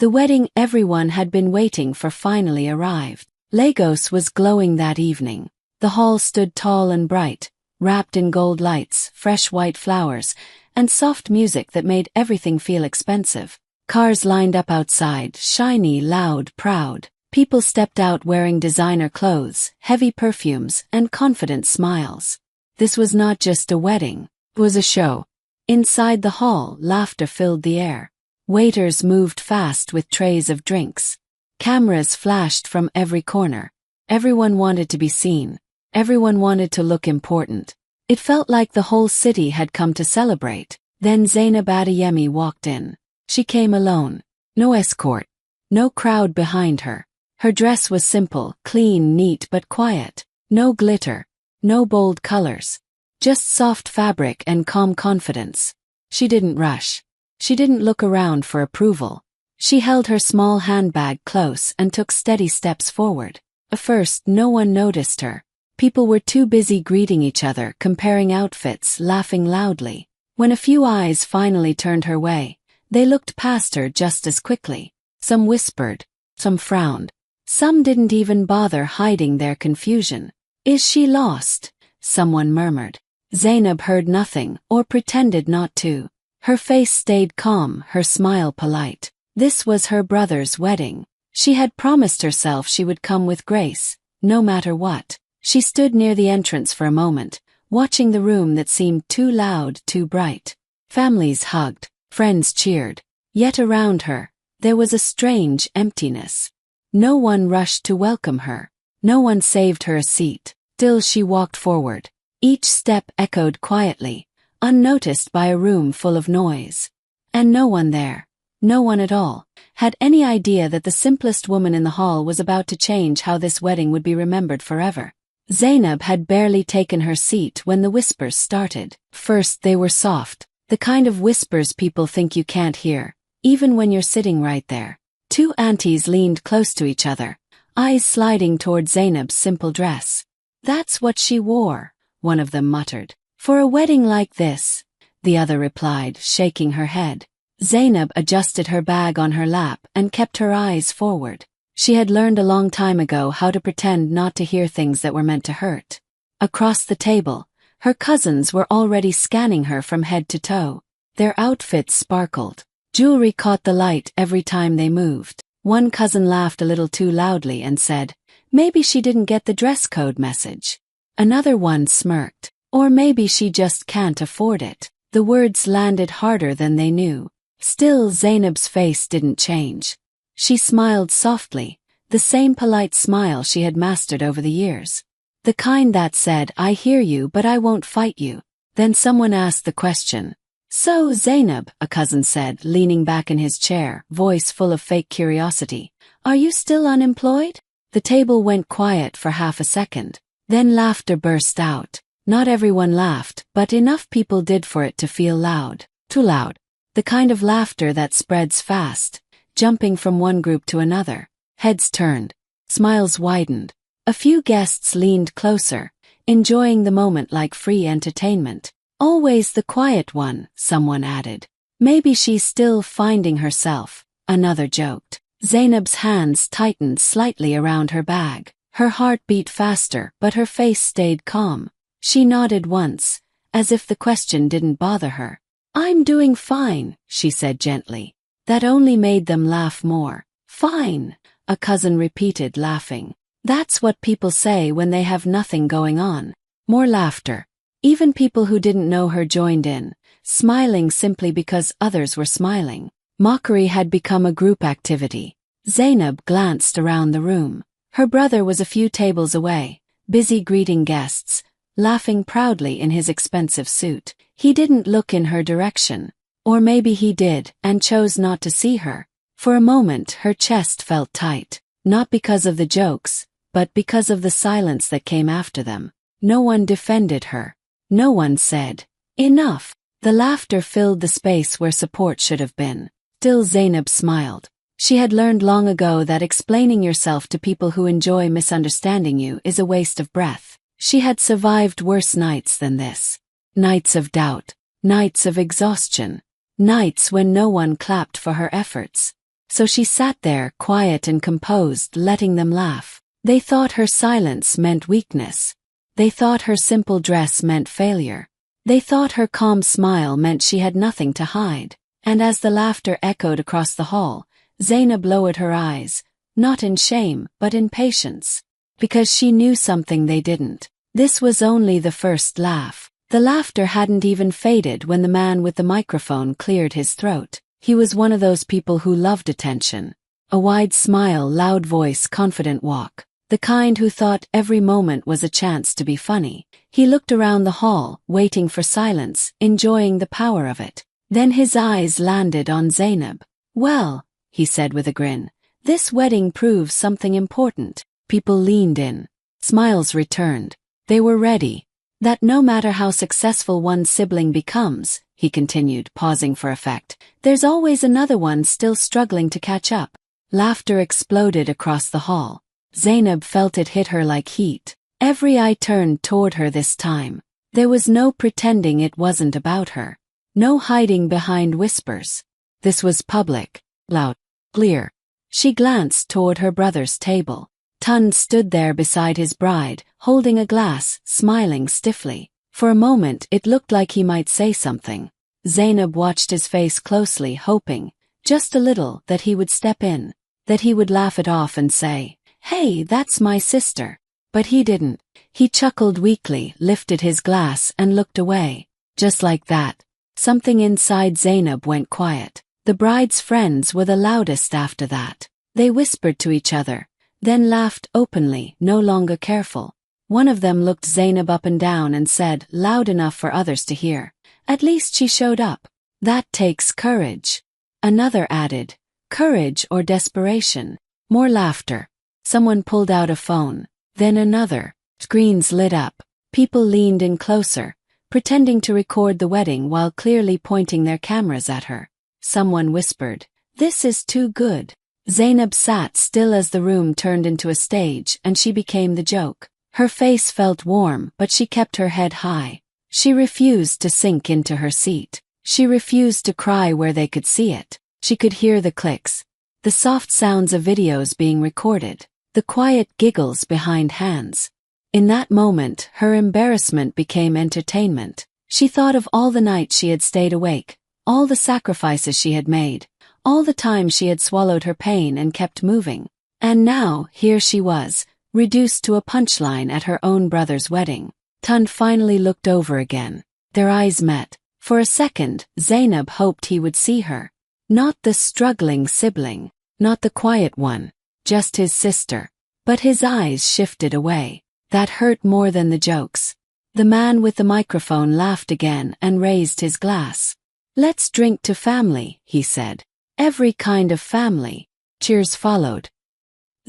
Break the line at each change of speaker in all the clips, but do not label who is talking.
The wedding everyone had been waiting for finally arrived. Lagos was glowing that evening. The hall stood tall and bright, wrapped in gold lights, fresh white flowers, and soft music that made everything feel expensive. Cars lined up outside, shiny, loud, proud. People stepped out wearing designer clothes, heavy perfumes, and confident smiles. This was not just a wedding, it was a show. Inside the hall, laughter filled the air. Waiters moved fast with trays of drinks. Cameras flashed from every corner. Everyone wanted to be seen. Everyone wanted to look important. It felt like the whole city had come to celebrate. Then Zainab Adeyemi walked in. She came alone. No escort. No crowd behind her. Her dress was simple, clean, neat but quiet. No glitter. No bold colors. Just soft fabric and calm confidence. She didn't rush. She didn't look around for approval. She held her small handbag close and took steady steps forward. At first, no one noticed her. People were too busy greeting each other, comparing outfits, laughing loudly. When a few eyes finally turned her way, they looked past her just as quickly. Some whispered, some frowned. Some didn't even bother hiding their confusion. "Is she lost?" someone murmured. Zainab heard nothing or pretended not to. Her face stayed calm, her smile polite. This was her brother's wedding. She had promised herself she would come with grace, no matter what. She stood near the entrance for a moment, watching the room that seemed too loud, too bright. Families hugged, friends cheered. Yet around her, there was a strange emptiness. No one rushed to welcome her. No one saved her a seat. Still she walked forward. Each step echoed quietly, unnoticed by a room full of noise. And no one there, no one at all, had any idea that the simplest woman in the hall was about to change how this wedding would be remembered forever. Zainab had barely taken her seat when the whispers started. First they were soft, the kind of whispers people think you can't hear, even when you're sitting right there. Two aunties leaned close to each other, eyes sliding toward Zainab's simple dress. "That's what she wore," one of them muttered. "For a wedding like this," the other replied, shaking her head. Zainab adjusted her bag on her lap and kept her eyes forward. She had learned a long time ago how to pretend not to hear things that were meant to hurt. Across the table, her cousins were already scanning her from head to toe. Their outfits sparkled. Jewelry caught the light every time they moved. One cousin laughed a little too loudly and said, "Maybe she didn't get the dress code message." Another one smirked. "Or maybe she just can't afford it." The words landed harder than they knew. Still, Zainab's face didn't change. She smiled softly, the same polite smile she had mastered over the years. The kind that said, "I hear you but I won't fight you." Then someone asked the question. "So, Zainab," a cousin said, leaning back in his chair, voice full of fake curiosity, "are you still unemployed?" The table went quiet for half a second. Then laughter burst out. Not everyone laughed, but enough people did for it to feel loud. Too loud. The kind of laughter that spreads fast, jumping from one group to another. Heads turned. Smiles widened. A few guests leaned closer, enjoying the moment like free entertainment. "Always the quiet one," someone added. "Maybe she's still finding herself," another joked. Zainab's hands tightened slightly around her bag. Her heart beat faster, but her face stayed calm. She nodded once, as if the question didn't bother her. "I'm doing fine," she said gently. That only made them laugh more. "Fine," a cousin repeated, laughing. That's what people say when they have nothing going on. More laughter. Even people who didn't know her joined in, smiling simply because others were smiling. Mockery had become a group activity. Zainab glanced around the room. Her brother was a few tables away, busy greeting guests, laughing proudly in his expensive suit. He didn't look in her direction. Or maybe he did, and chose not to see her. For a moment her chest felt tight, not because of the jokes, but because of the silence that came after them. No one defended her. No one said, "Enough." The laughter filled the space where support should have been. Still Zainab smiled. She had learned long ago that explaining yourself to people who enjoy misunderstanding you is a waste of breath. She had survived worse nights than this. Nights of doubt. Nights of exhaustion. Nights when no one clapped for her efforts. So she sat there, quiet and composed, letting them laugh. They thought her silence meant weakness. They thought her simple dress meant failure. They thought her calm smile meant she had nothing to hide. And as the laughter echoed across the hall, Zainab lowered her eyes, not in shame, but in patience. Because she knew something they didn't. This was only the first laugh. The laughter hadn't even faded when the man with the microphone cleared his throat. He was one of those people who loved attention. A wide smile, loud voice, confident walk. The kind who thought every moment was a chance to be funny. He looked around the hall, waiting for silence, enjoying the power of it. Then his eyes landed on Zainab. "Well," he said with a grin, "this wedding proves something important." People leaned in. Smiles returned. They were ready. "That no matter how successful one sibling becomes," he continued, pausing for effect, "there's always another one still struggling to catch up." Laughter exploded across the hall. Zainab felt it hit her like heat. Every eye turned toward her this time. There was no pretending it wasn't about her. No hiding behind whispers. This was public, loud, clear. She glanced toward her brother's table. Tund stood there beside his bride, holding a glass, smiling stiffly. For a moment it looked like he might say something. Zainab watched his face closely, hoping, just a little, that he would step in, that he would laugh it off and say, "Hey, that's my sister." But he didn't. He chuckled weakly, lifted his glass and looked away. Just like that, something inside Zainab went quiet. The bride's friends were the loudest after that. They whispered to each other, then laughed openly, no longer careful. One of them looked Zainab up and down and said, loud enough for others to hear, "At least she showed up. That takes courage." Another added, "Courage or desperation." More laughter. Someone pulled out a phone. Then another. Screens lit up. People leaned in closer, pretending to record the wedding while clearly pointing their cameras at her. Someone whispered, "This is too good." Zainab sat still as the room turned into a stage and she became the joke. Her face felt warm, but she kept her head high. She refused to sink into her seat. She refused to cry where they could see it. She could hear the clicks, the soft sounds of videos being recorded, the quiet giggles behind hands. In that moment, her embarrassment became entertainment. She thought of all the nights she had stayed awake, all the sacrifices she had made, all the time she had swallowed her pain and kept moving. And now, here she was, reduced to a punchline at her own brother's wedding. Tund finally looked over again. Their eyes met. For a second, Zainab hoped he would see her. Not the struggling sibling, not the quiet one, just his sister. But his eyes shifted away. That hurt more than the jokes. The man with the microphone laughed again and raised his glass. "Let's drink to family," he said. "Every kind of family." Cheers followed.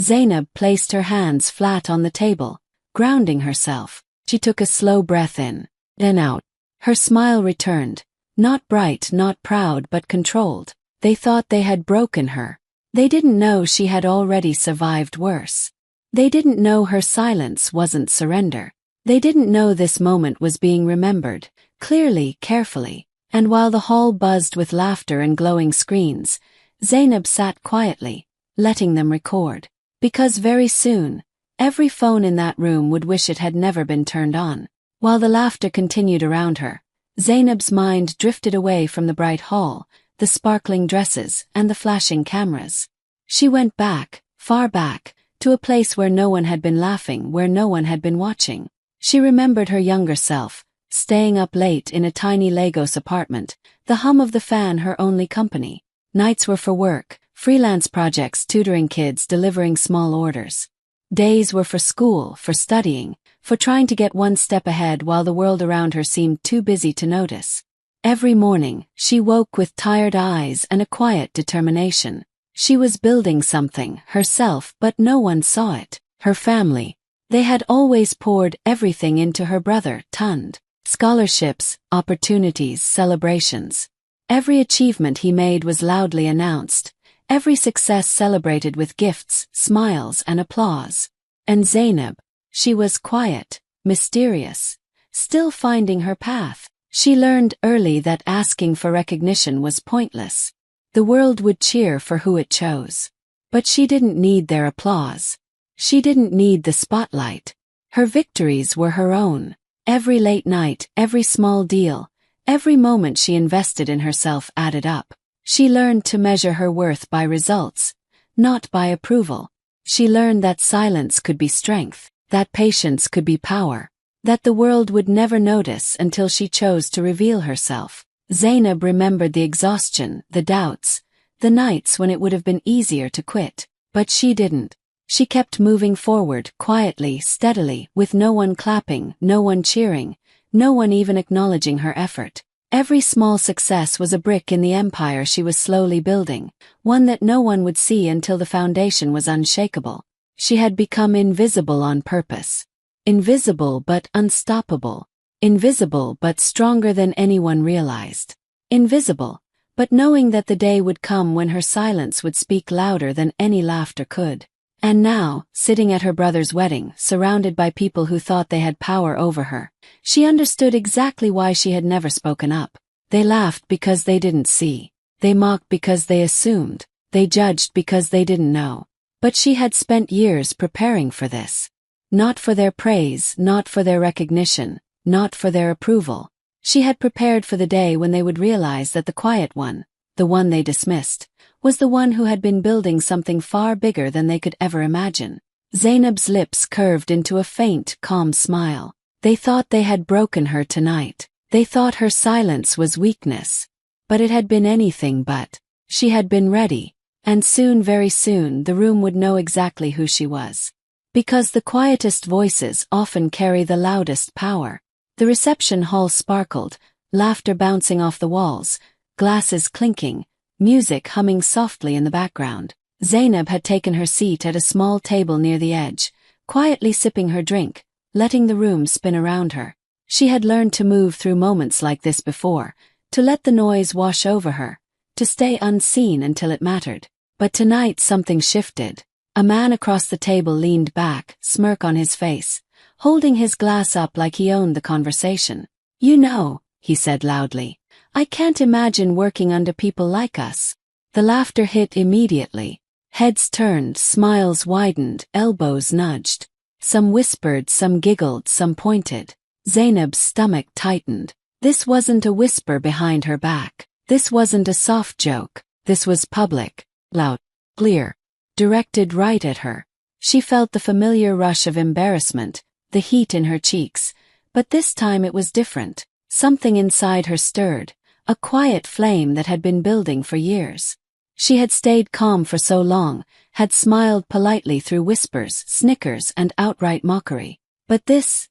Zainab placed her hands flat on the table, grounding herself. She took a slow breath in, then out. Her smile returned, not bright, not proud, but controlled. They thought they had broken her. They didn't know she had already survived worse. They didn't know her silence wasn't surrender. They didn't know this moment was being remembered, clearly, carefully. And while the hall buzzed with laughter and glowing screens, Zainab sat quietly, letting them record. Because very soon, every phone in that room would wish it had never been turned on. While the laughter continued around her, Zainab's mind drifted away from the bright hall, the sparkling dresses, and the flashing cameras. She went back, far back, to a place where no one had been laughing, where no one had been watching. She remembered her younger self, staying up late in a tiny Lagos apartment, the hum of the fan her only company. Nights were for work, freelance projects, tutoring kids, delivering small orders. Days were for school, for studying, for trying to get one step ahead while the world around her seemed too busy to notice. Every morning, she woke with tired eyes and a quiet determination. She was building something, herself, but no one saw it. Her family. They had always poured everything into her brother, Tund. Scholarships, opportunities, celebrations. Every achievement he made was loudly announced. Every success celebrated with gifts, smiles, and applause. And Zainab, she was quiet, mysterious, still finding her path. She learned early that asking for recognition was pointless. The world would cheer for who it chose. But she didn't need their applause. She didn't need the spotlight. Her victories were her own. Every late night, every small deal, every moment she invested in herself added up. She learned to measure her worth by results, not by approval. She learned that silence could be strength, that patience could be power, that the world would never notice until she chose to reveal herself. Zainab remembered the exhaustion, the doubts, the nights when it would have been easier to quit. But she didn't. She kept moving forward, quietly, steadily, with no one clapping, no one cheering, no one even acknowledging her effort. Every small success was a brick in the empire she was slowly building, one that no one would see until the foundation was unshakable. She had become invisible on purpose. Invisible but unstoppable. Invisible but stronger than anyone realized. Invisible, but knowing that the day would come when her silence would speak louder than any laughter could. And now, sitting at her brother's wedding, surrounded by people who thought they had power over her, she understood exactly why she had never spoken up. They laughed because they didn't see. They mocked because they assumed. They judged because they didn't know. But she had spent years preparing for this. Not for their praise, not for their recognition, not for their approval. She had prepared for the day when they would realize that the quiet one, the one they dismissed, was the one who had been building something far bigger than they could ever imagine. Zainab's lips curved into a faint, calm smile. They thought they had broken her tonight. They thought her silence was weakness. But it had been anything but. She had been ready, and soon, very soon, the room would know exactly who she was. Because the quietest voices often carry the loudest power. The reception hall sparkled, laughter bouncing off the walls, glasses clinking, music humming softly in the background. Zainab had taken her seat at a small table near the edge, quietly sipping her drink, letting the room spin around her. She had learned to move through moments like this before, to let the noise wash over her, to stay unseen until it mattered. But tonight something shifted. A man across the table leaned back, smirk on his face, holding his glass up like he owned the conversation. "You know," he said loudly, "I can't imagine working under people like us." The laughter hit immediately. Heads turned, smiles widened, elbows nudged. Some whispered, some giggled, some pointed. Zainab's stomach tightened. This wasn't a whisper behind her back. This wasn't a soft joke. This was public, loud, clear, directed right at her. She felt the familiar rush of embarrassment, the heat in her cheeks, but this time it was different. Something inside her stirred, a quiet flame that had been building for years. She had stayed calm for so long, had smiled politely through whispers, snickers, and outright mockery. But this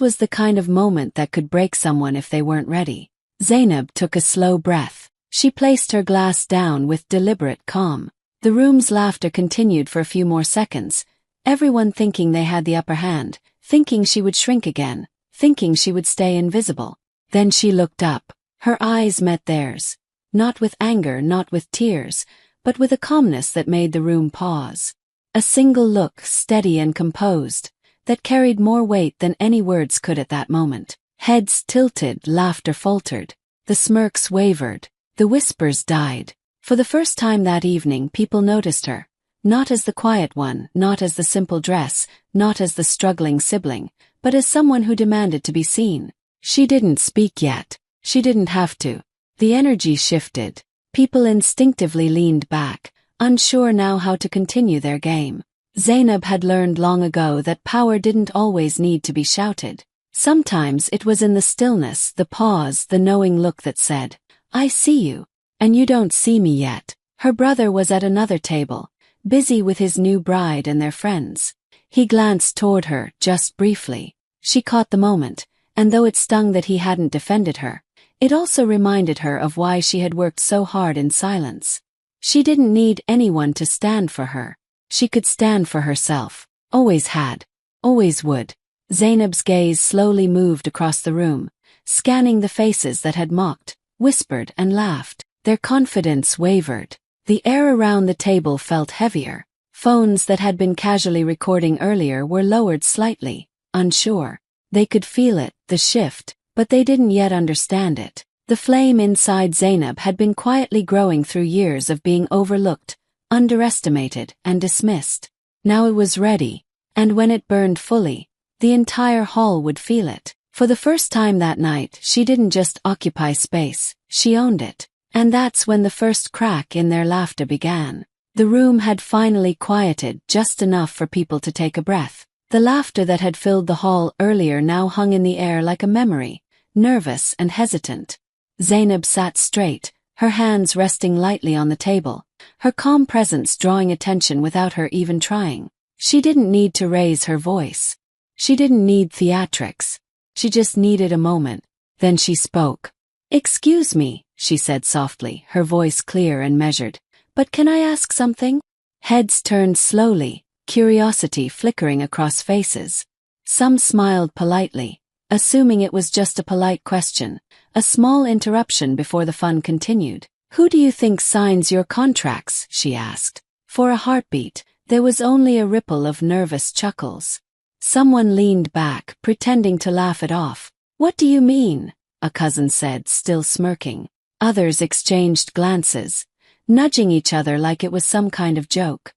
was the kind of moment that could break someone if they weren't ready. Zainab took a slow breath. She placed her glass down with deliberate calm. The room's laughter continued for a few more seconds, everyone thinking they had the upper hand, thinking she would shrink again, thinking she would stay invisible. Then she looked up. Her eyes met theirs. Not with anger, not with tears, but with a calmness that made the room pause. A single look, steady and composed, that carried more weight than any words could at that moment. Heads tilted, laughter faltered. The smirks wavered. The whispers died. For the first time that evening, people noticed her. Not as the quiet one, not as the simple dress, not as the struggling sibling, but as someone who demanded to be seen. She didn't speak yet. She didn't have to. The energy shifted. People instinctively leaned back, unsure now how to continue their game. Zainab had learned long ago that power didn't always need to be shouted. Sometimes it was in the stillness, the pause, the knowing look that said, "I see you, and you don't see me yet." Her brother was at another table, busy with his new bride and their friends. He glanced toward her, just briefly. She caught the moment, and though it stung that he hadn't defended her, it also reminded her of why she had worked so hard in silence. She didn't need anyone to stand for her. She could stand for herself. Always had. Always would. Zainab's gaze slowly moved across the room, scanning the faces that had mocked, whispered, and laughed. Their confidence wavered. The air around the table felt heavier. Phones that had been casually recording earlier were lowered slightly, unsure. They could feel it, the shift, but they didn't yet understand it. The flame inside Zainab had been quietly growing through years of being overlooked, underestimated, and dismissed. Now it was ready, and when it burned fully, the entire hall would feel it. For the first time that night, she didn't just occupy space, she owned it. And that's when the first crack in their laughter began. The room had finally quieted just enough for people to take a breath. The laughter that had filled the hall earlier now hung in the air like a memory, nervous and hesitant. Zainab sat straight, her hands resting lightly on the table, her calm presence drawing attention without her even trying. She didn't need to raise her voice. She didn't need theatrics. She just needed a moment. Then she spoke. "Excuse me," she said softly, her voice clear and measured. "But can I ask something?" Heads turned slowly, curiosity flickering across faces. Some smiled politely, assuming it was just a polite question, a small interruption before the fun continued. "Who do you think signs your contracts?" she asked. For a heartbeat, there was only a ripple of nervous chuckles. Someone leaned back, pretending to laugh it off. "What do you mean?" a cousin said, still smirking. Others exchanged glances, nudging each other like it was some kind of joke.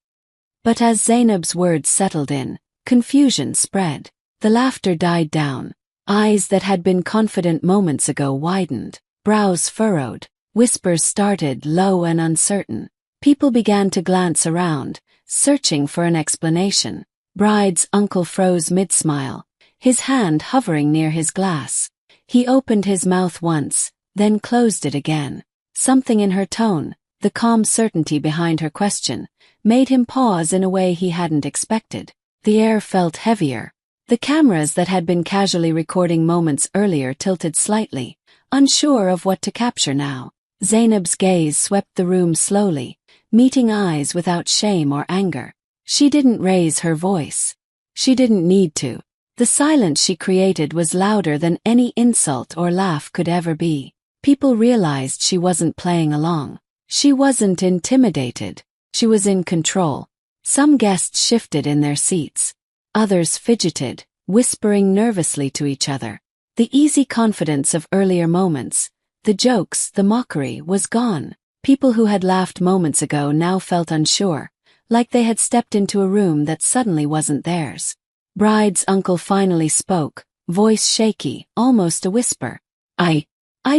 But as Zainab's words settled in, confusion spread. The laughter died down. Eyes that had been confident moments ago widened, brows furrowed, whispers started low and uncertain. People began to glance around, searching for an explanation. Bride's uncle froze mid-smile, his hand hovering near his glass. He opened his mouth once, then closed it again. Something in her tone, the calm certainty behind her question, made him pause in a way he hadn't expected. The air felt heavier. The cameras that had been casually recording moments earlier tilted slightly, unsure of what to capture now. Zainab's gaze swept the room slowly, meeting eyes without shame or anger. She didn't raise her voice. She didn't need to. The silence she created was louder than any insult or laugh could ever be. People realized she wasn't playing along. She wasn't intimidated. She was in control. Some guests shifted in their seats. Others fidgeted, whispering nervously to each other. The easy confidence of earlier moments, the jokes, the mockery, was gone. People who had laughed moments ago now felt unsure, like they had stepped into a room that suddenly wasn't theirs. Bride's uncle finally spoke, voice shaky, almost a whisper. I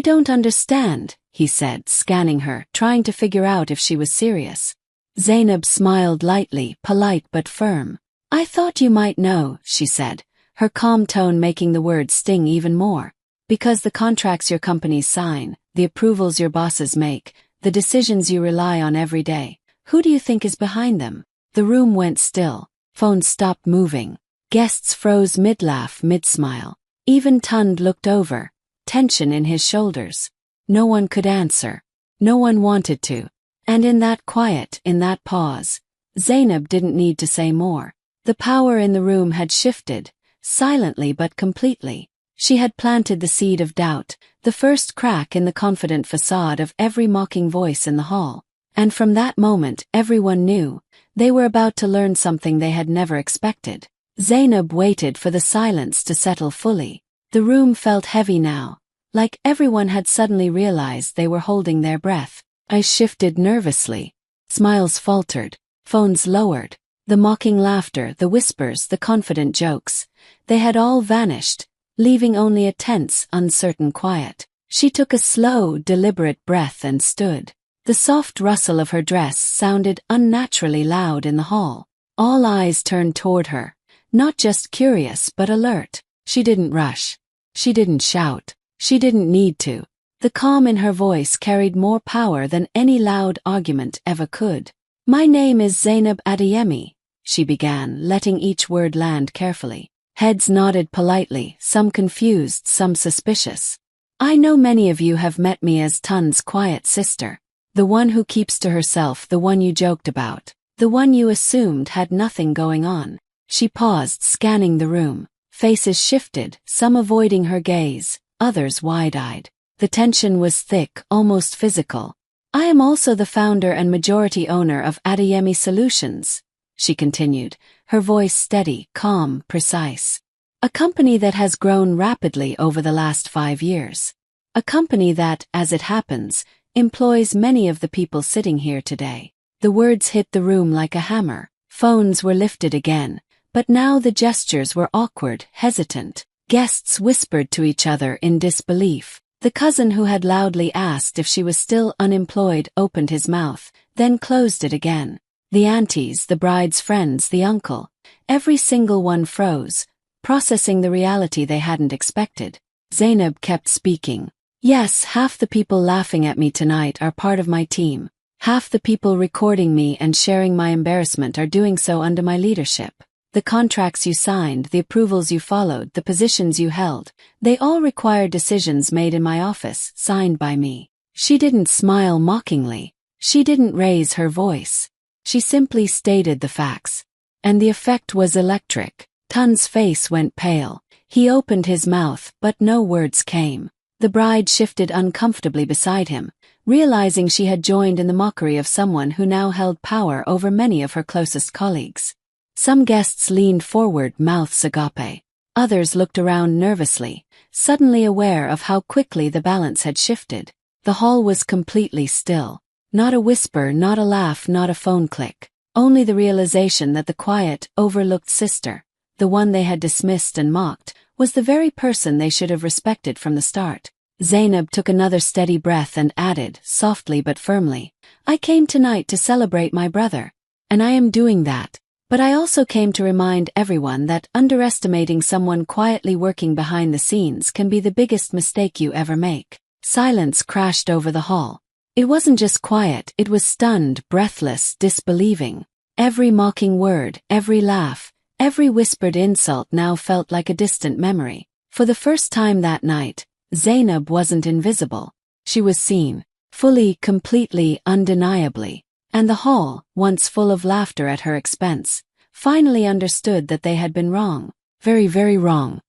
don't understand," he said, scanning her, trying to figure out if she was serious. Zainab smiled lightly, polite but firm. "I thought you might know," she said, her calm tone making the words sting even more. "Because the contracts your companies sign, the approvals your bosses make, the decisions you rely on every day, who do you think is behind them?" The room went still. Phones stopped moving. Guests froze mid-laugh, mid-smile. Even Tund looked over, tension in his shoulders. No one could answer. No one wanted to. And in that quiet, in that pause, Zainab didn't need to say more. The power in the room had shifted, silently but completely. She had planted the seed of doubt, the first crack in the confident facade of every mocking voice in the hall. And from that moment everyone knew, they were about to learn something they had never expected. Zainab waited for the silence to settle fully. The room felt heavy now, like everyone had suddenly realized they were holding their breath. Eyes shifted nervously. Smiles faltered. Phones lowered. The mocking laughter, the whispers, the confident jokes, they had all vanished, leaving only a tense, uncertain quiet. She took a slow, deliberate breath and stood. The soft rustle of her dress sounded unnaturally loud in the hall. All eyes turned toward her, not just curious but alert. She didn't rush. She didn't shout. She didn't need to. The calm in her voice carried more power than any loud argument ever could. "My name is Zainab Adeyemi," she began, letting each word land carefully. Heads nodded politely, some confused, some suspicious. "I know many of you have met me as Tun's quiet sister. The one who keeps to herself, the one you joked about, the one you assumed had nothing going on." She paused, scanning the room. Faces shifted, some avoiding her gaze, others wide-eyed. The tension was thick, almost physical. "I am also the founder and majority owner of Adeyemi Solutions," she continued, her voice steady, calm, precise. "A company that has grown rapidly over the last 5 years. A company that, as it happens, employs many of the people sitting here today. The words hit the room like a hammer. Phones were lifted again, but now the gestures were awkward, hesitant. Guests whispered to each other in disbelief. The cousin who had loudly asked if she was still unemployed opened his mouth, then closed it again. The aunties, the bride's friends, the uncle, every single one froze, processing the reality they hadn't expected. Zainab kept speaking. Yes, half the people laughing at me tonight are part of my team. Half the people recording me and sharing my embarrassment are doing so under my leadership. The contracts you signed, the approvals you followed, the positions you held, they all require decisions made in my office, signed by me. She didn't smile mockingly. She didn't raise her voice. She simply stated the facts. And the effect was electric. Tun's face went pale. He opened his mouth, but no words came. The bride shifted uncomfortably beside him, realizing she had joined in the mockery of someone who now held power over many of her closest colleagues. Some guests leaned forward, mouths agape. Others looked around nervously, suddenly aware of how quickly the balance had shifted. The hall was completely still. Not a whisper, not a laugh, not a phone click. Only the realization that the quiet, overlooked sister, the one they had dismissed and mocked, was the very person they should have respected from the start. Zainab took another steady breath and added, softly but firmly, I came tonight to celebrate my brother. And I am doing that. But I also came to remind everyone that underestimating someone quietly working behind the scenes can be the biggest mistake you ever make. Silence crashed over the hall. It wasn't just quiet, it was stunned, breathless, disbelieving. Every mocking word, every laugh, every whispered insult now felt like a distant memory. For the first time that night, Zainab wasn't invisible. She was seen, fully, completely, undeniably. And the hall, once full of laughter at her expense, finally understood that they had been wrong. Very, very wrong.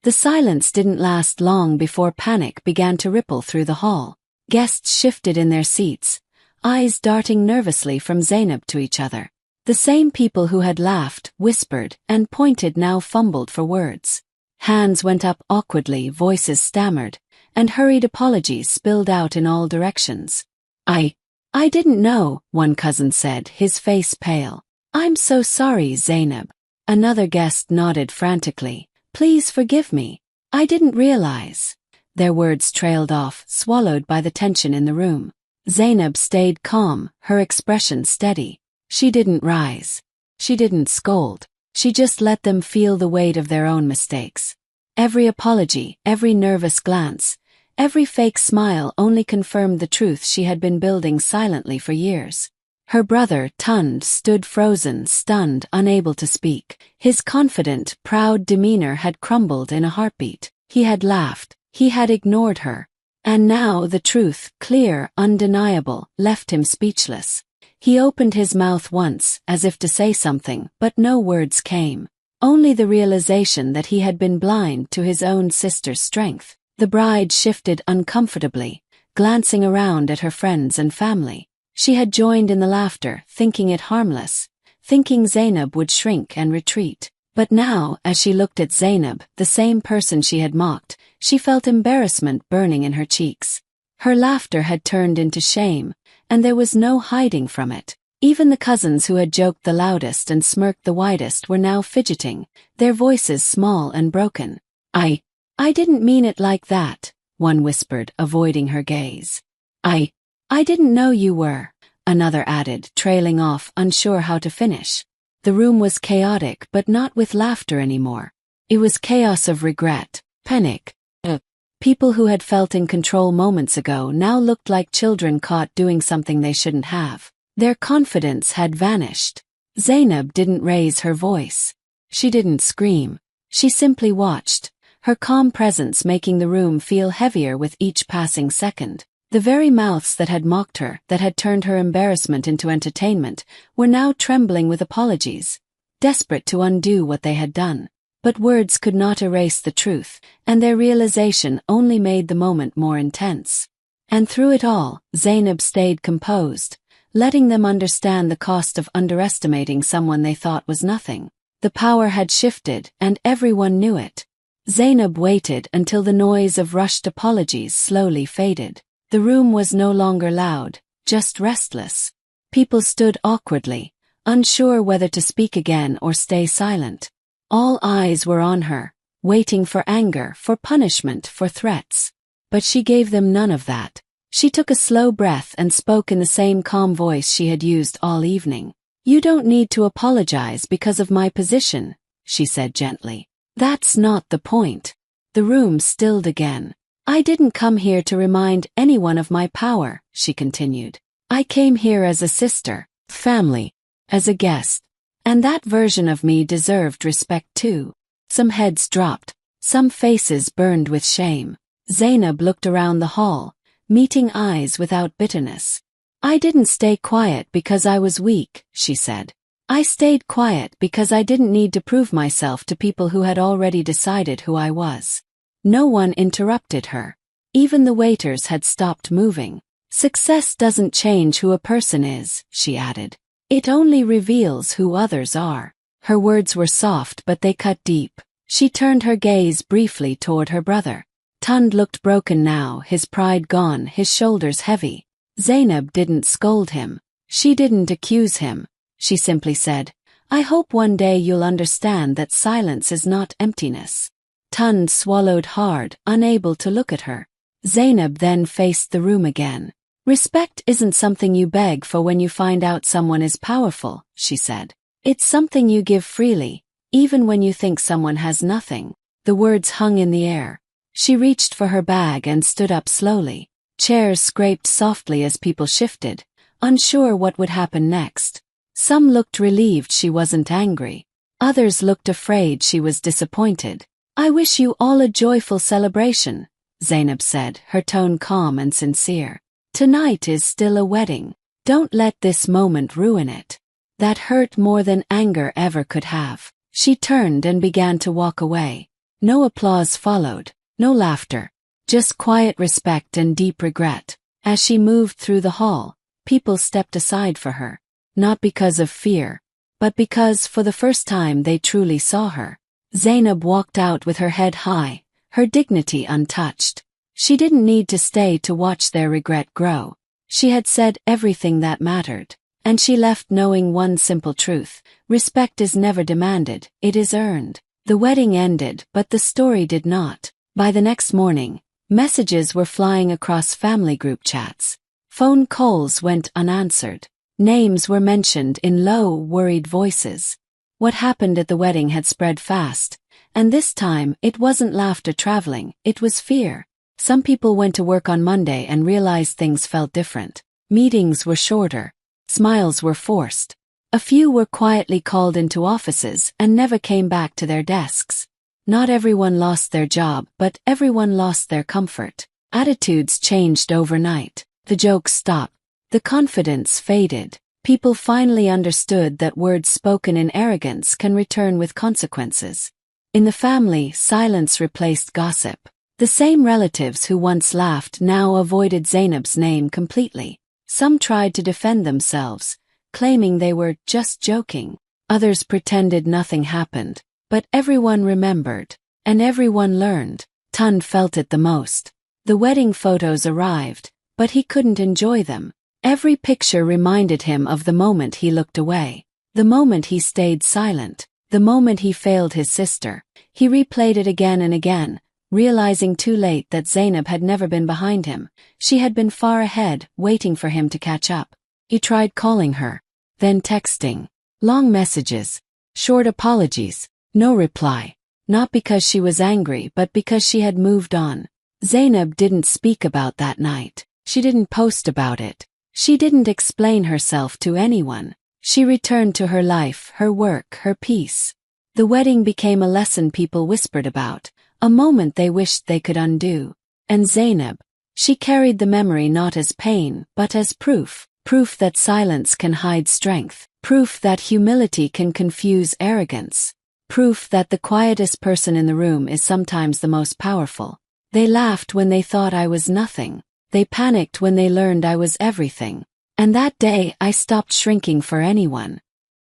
The silence didn't last long before panic began to ripple through the hall. Guests shifted in their seats, eyes darting nervously from Zainab to each other. The same people who had laughed, whispered, and pointed now fumbled for words. Hands went up awkwardly, voices stammered, and hurried apologies spilled out in all directions. I didn't know, one cousin said, his face pale. I'm so sorry, Zainab. Another guest nodded frantically. Please forgive me. I didn't realize. Their words trailed off, swallowed by the tension in the room. Zainab stayed calm, her expression steady. She didn't rise. She didn't scold. She just let them feel the weight of their own mistakes. Every apology, every nervous glance, every fake smile only confirmed the truth she had been building silently for years. Her brother, Tund, stood frozen, stunned, unable to speak. His confident, proud demeanor had crumbled in a heartbeat. He had laughed. He had ignored her. And now the truth, clear, undeniable, left him speechless. He opened his mouth once, as if to say something, but no words came. Only the realization that he had been blind to his own sister's strength. The bride shifted uncomfortably, glancing around at her friends and family. She had joined in the laughter, thinking it harmless, thinking Zainab would shrink and retreat. But now, as she looked at Zainab, the same person she had mocked, she felt embarrassment burning in her cheeks. Her laughter had turned into shame, and there was no hiding from it. Even the cousins who had joked the loudest and smirked the widest were now fidgeting, their voices small and broken. I didn't mean it like that, one whispered, avoiding her gaze. I didn't know you were, another added, trailing off, unsure how to finish. The room was chaotic, but not with laughter anymore. It was chaos of regret, panic. People who had felt in control moments ago now looked like children caught doing something they shouldn't have. Their confidence had vanished. Zainab didn't raise her voice. She didn't scream. She simply watched, her calm presence making the room feel heavier with each passing second. The very mouths that had mocked her, that had turned her embarrassment into entertainment, were now trembling with apologies, desperate to undo what they had done. But words could not erase the truth, and their realization only made the moment more intense. And through it all, Zainab stayed composed, letting them understand the cost of underestimating someone they thought was nothing. The power had shifted, and everyone knew it. Zainab waited until the noise of rushed apologies slowly faded. The room was no longer loud, just restless. People stood awkwardly, unsure whether to speak again or stay silent. All eyes were on her, waiting for anger, for punishment, for threats. But she gave them none of that. She took a slow breath and spoke in the same calm voice she had used all evening. "You don't need to apologize because of my position," she said gently. "That's not the point." The room stilled again. "I didn't come here to remind anyone of my power," she continued. "I came here as a sister, family, as a guest. And that version of me deserved respect too." Some heads dropped, some faces burned with shame. Zainab looked around the hall, meeting eyes without bitterness. "I didn't stay quiet because I was weak," she said. "I stayed quiet because I didn't need to prove myself to people who had already decided who I was." No one interrupted her. Even the waiters had stopped moving. "Success doesn't change who a person is," she added. "It only reveals who others are." Her words were soft, but they cut deep. She turned her gaze briefly toward her brother. Tund looked broken now, his pride gone, his shoulders heavy. Zainab didn't scold him. She didn't accuse him. She simply said, "I hope one day you'll understand that silence is not emptiness." Tund swallowed hard, unable to look at her. Zainab then faced the room again. "Respect isn't something you beg for when you find out someone is powerful," she said. "It's something you give freely, even when you think someone has nothing." The words hung in the air. She reached for her bag and stood up slowly. Chairs scraped softly as people shifted, unsure what would happen next. Some looked relieved she wasn't angry. Others looked afraid she was disappointed. "I wish you all a joyful celebration," Zainab said, her tone calm and sincere. "Tonight is still a wedding. Don't let this moment ruin it." That hurt more than anger ever could have. She turned and began to walk away. No applause followed, no laughter, just quiet respect and deep regret. As she moved through the hall, people stepped aside for her, not because of fear, but because for the first time they truly saw her. Zainab walked out with her head high, her dignity untouched. She didn't need to stay to watch their regret grow. She had said everything that mattered, and she left knowing one simple truth: respect is never demanded, it is earned. The wedding ended, but the story did not. By the next morning, messages were flying across family group chats. Phone calls went unanswered. Names were mentioned in low, worried voices. What happened at the wedding had spread fast, and this time it wasn't laughter traveling, it was fear. Some people went to work on Monday and realized things felt different. Meetings were shorter. Smiles were forced. A few were quietly called into offices and never came back to their desks. Not everyone lost their job, but everyone lost their comfort. Attitudes changed overnight. The jokes stopped. The confidence faded. People finally understood that words spoken in arrogance can return with consequences. In the family, silence replaced gossip. The same relatives who once laughed now avoided Zainab's name completely. Some tried to defend themselves, claiming they were just joking. Others pretended nothing happened. But everyone remembered, and everyone learned. Tund felt it the most. The wedding photos arrived, but he couldn't enjoy them. Every picture reminded him of the moment he looked away, the moment he stayed silent, the moment he failed his sister. He replayed it again and again, realizing too late that Zainab had never been behind him. She had been far ahead, waiting for him to catch up. He tried calling her, then texting. Long messages, short apologies. No reply. Not because she was angry, but because she had moved on. Zainab didn't speak about that night. She didn't post about it. She didn't explain herself to anyone. She returned to her life, her work, her peace. The wedding became a lesson people whispered about, a moment they wished they could undo. And Zainab, she carried the memory not as pain, but as proof. Proof that silence can hide strength. Proof that humility can confuse arrogance. Proof that the quietest person in the room is sometimes the most powerful. They laughed when they thought I was nothing. They panicked when they learned I was everything. And that day I stopped shrinking for anyone.